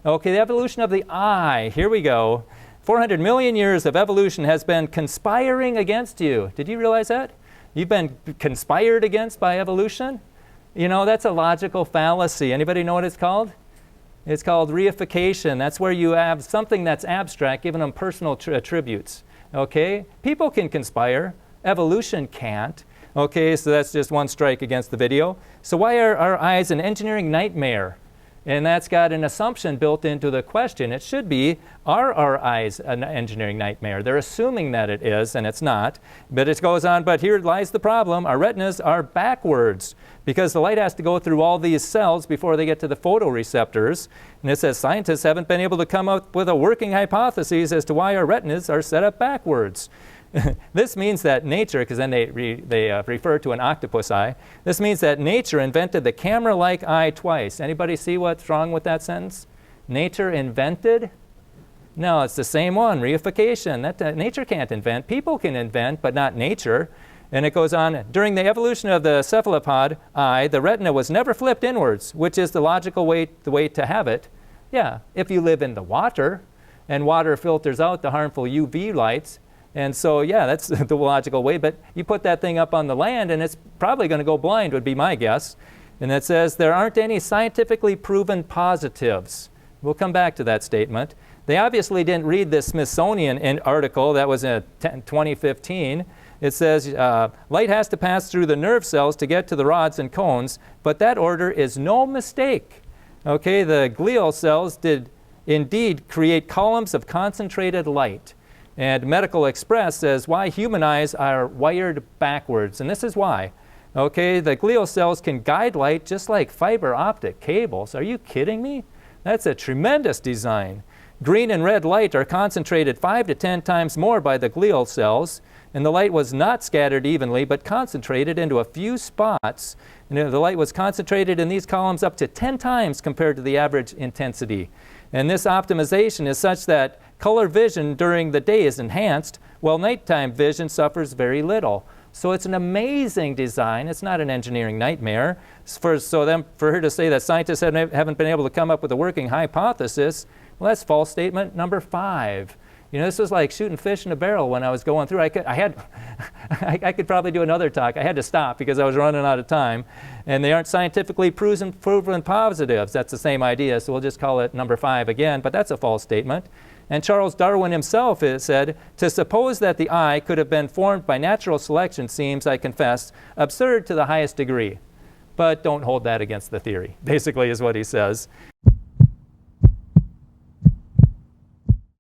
Okay, the evolution of the eye. Here we go. 400 million years of evolution has been conspiring against you. Did you realize that? You've been conspired against by evolution? You know, that's a logical fallacy. Anybody know what it's called? It's called reification. That's where you have something that's abstract, giving them personal attributes. Okay? People can conspire. Evolution can't. Okay, so that's just one strike against the video. So why are our eyes an engineering nightmare? And that's got an assumption built into the question. It should be, are our eyes an engineering nightmare? They're assuming that it is, and it's not. But it goes on, but here lies the problem. Our retinas are backwards because the light has to go through all these cells before they get to the photoreceptors. And it says scientists haven't been able to come up with a working hypothesis as to why our retinas are set up backwards. This means that nature, because then they refer to an octopus eye, this means that nature invented the camera-like eye twice. Anybody see what's wrong with that sentence? Nature invented? No, it's the same one, reification. Nature can't invent. People can invent, but not nature. And it goes on, during the evolution of the cephalopod eye, the retina was never flipped inwards, which is the logical way to have it. Yeah, if you live in the water, and water filters out the harmful UV lights. And so, yeah, that's the logical way. But you put that thing up on the land, and it's probably going to go blind, would be my guess. And it says there aren't any scientifically proven positives. We'll come back to that statement. They obviously didn't read this Smithsonian article that was in 2015. It says light has to pass through the nerve cells to get to the rods and cones, but that order is no mistake. Okay, the glial cells did indeed create columns of concentrated light. And Medical Express says why human eyes are wired backwards, and this is why. Okay, the glial cells can guide light just like fiber optic cables. Are you kidding me? That's a tremendous design. Green and red light are concentrated 5 to 10 times more by the glial cells, and the light was not scattered evenly but concentrated into a few spots. And the light was concentrated in these columns up to 10 times compared to the average intensity. And this optimization is such that color vision during the day is enhanced, while nighttime vision suffers very little. So it's an amazing design. It's not an engineering nightmare. For her to say that scientists haven't been able to come up with a working hypothesis, well, that's false statement number 5. You know, this was like shooting fish in a barrel when I was going through. I could probably do another talk. I had to stop because I was running out of time. And they aren't scientifically proven positives. That's the same idea, so we'll just call it number 5 again, but that's a false statement. And Charles Darwin himself said, to suppose that the eye could have been formed by natural selection seems, I confess, absurd to the highest degree. But don't hold that against the theory, basically is what he says.